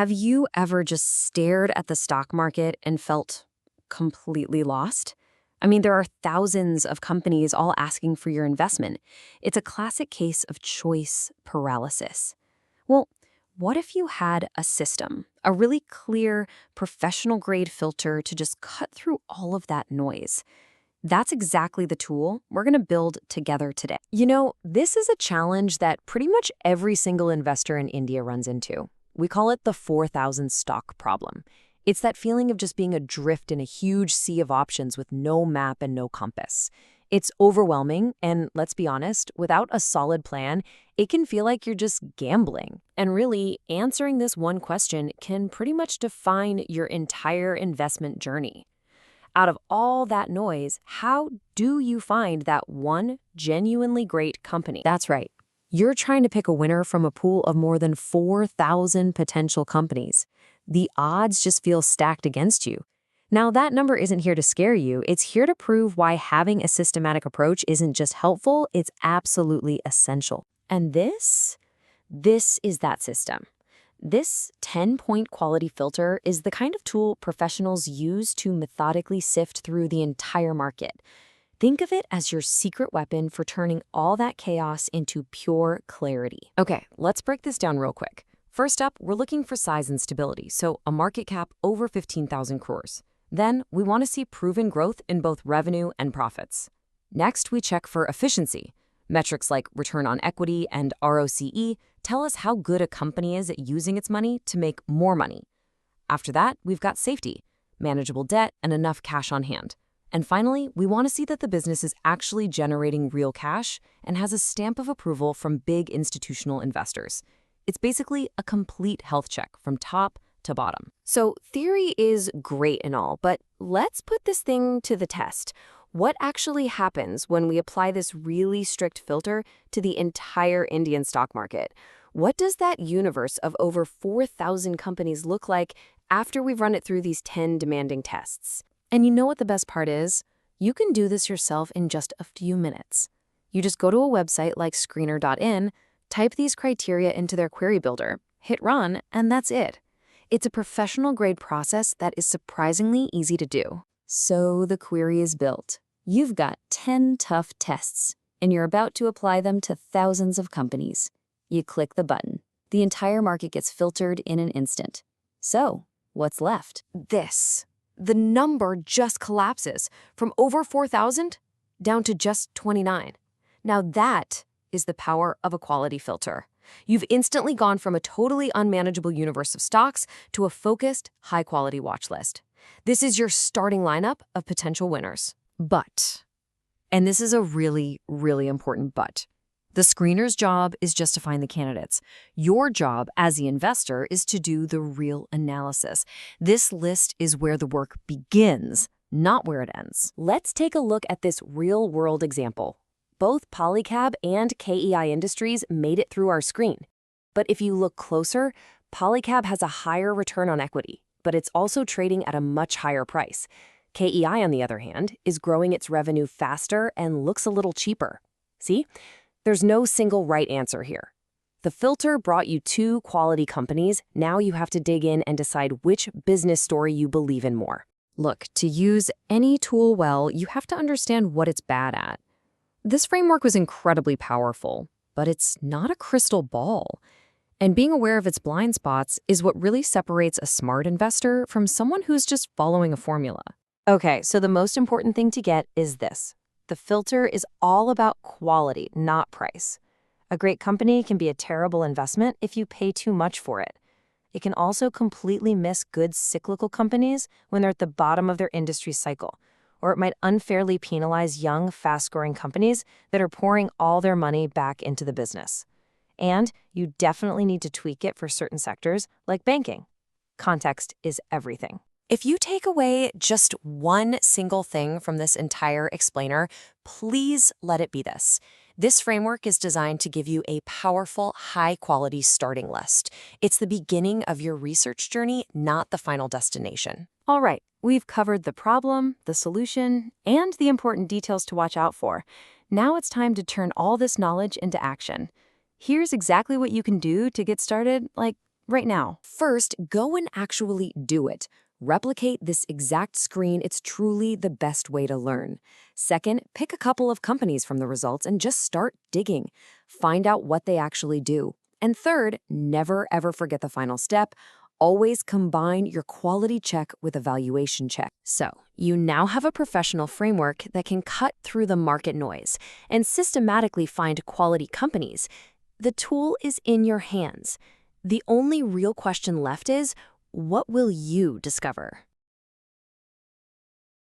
Have you ever just stared at the stock market and felt completely lost? I mean, there are thousands of companies all asking for your investment. It's a classic case of choice paralysis. Well, what if you had a system, a really clear, professional-grade filter to just cut through all of that noise? That's exactly the tool we're going to build together today. You know, this is a challenge that pretty much every single investor in India runs into. We call it the 4,000 stock problem. It's that feeling of just being adrift in a huge sea of options with no map and no compass. It's overwhelming, and let's be honest, without a solid plan, it can feel like you're just gambling. And really, answering this one question can pretty much define your entire investment journey. Out of all that noise, how do you find that one genuinely great company? That's right. You're trying to pick a winner from a pool of more than 4,000 potential companies. The odds just feel stacked against you. Now, that number isn't here to scare you. It's here to prove why having a systematic approach isn't just helpful, it's absolutely essential. And this is that system. This 10-point quality filter is the kind of tool professionals use to methodically sift through the entire market. Think of it as your secret weapon for turning all that chaos into pure clarity. Okay, let's break this down real quick. First up, we're looking for size and stability, so a market cap over 15,000 crores. Then, we want to see proven growth in both revenue and profits. Next, we check for efficiency. Metrics like return on equity and ROCE tell us how good a company is at using its money to make more money. After that, we've got safety, manageable debt, and enough cash on hand. And finally, we want to see that the business is actually generating real cash and has a stamp of approval from big institutional investors. It's basically a complete health check from top to bottom. So theory is great and all, but let's put this thing to the test. What actually happens when we apply this really strict filter to the entire Indian stock market? What does that universe of over 4,000 companies look like after we've run it through these 10 demanding tests? And you know what the best part is? You can do this yourself in just a few minutes. You just go to a website like screener.in, type these criteria into their query builder, hit run, and that's it. It's a professional-grade process that is surprisingly easy to do. So the query is built. You've got 10 tough tests, and you're about to apply them to thousands of companies. You click the button. The entire market gets filtered in an instant. So, what's left? This. The number just collapses from over 4,000 down to just 29. Now that is the power of a quality filter. You've instantly gone from a totally unmanageable universe of stocks to a focused, high-quality watch list. This is your starting lineup of potential winners. But, and this is a really, really important but, the screener's job is just to find the candidates. Your job as the investor is to do the real analysis. This list is where the work begins, not where it ends. Let's take a look at this real-world example. Both Polycab and KEI Industries made it through our screen. But if you look closer, Polycab has a higher return on equity, but it's also trading at a much higher price. KEI, on the other hand, is growing its revenue faster and looks a little cheaper. See? There's no single right answer here. The filter brought you 2 quality companies. Now you have to dig in and decide which business story you believe in more. Look, to use any tool well, you have to understand what it's bad at. This framework was incredibly powerful, but it's not a crystal ball. And being aware of its blind spots is what really separates a smart investor from someone who's just following a formula. Okay, so the most important thing to get is this. The filter is all about quality, not price. A great company can be a terrible investment if you pay too much for it. It can also completely miss good cyclical companies when they're at the bottom of their industry cycle, or it might unfairly penalize young, fast-growing companies that are pouring all their money back into the business. And you definitely need to tweak it for certain sectors, like banking. Context is everything. If you take away just one single thing from this entire explainer, please let it be this. This framework is designed to give you a powerful, high-quality starting list. It's the beginning of your research journey, not the final destination. All right, we've covered the problem, the solution, and the important details to watch out for. Now it's time to turn all this knowledge into action. Here's exactly what you can do to get started, like, right now. First, go and actually do it. Replicate this exact screen. It's truly the best way to learn. Second, pick a couple of companies from the results and just start digging. Find out what they actually do. And third, never ever forget the final step. Always combine your quality check with a valuation check. So, you now have a professional framework that can cut through the market noise and systematically find quality companies. The tool is in your hands. The only real question left is, what will you discover?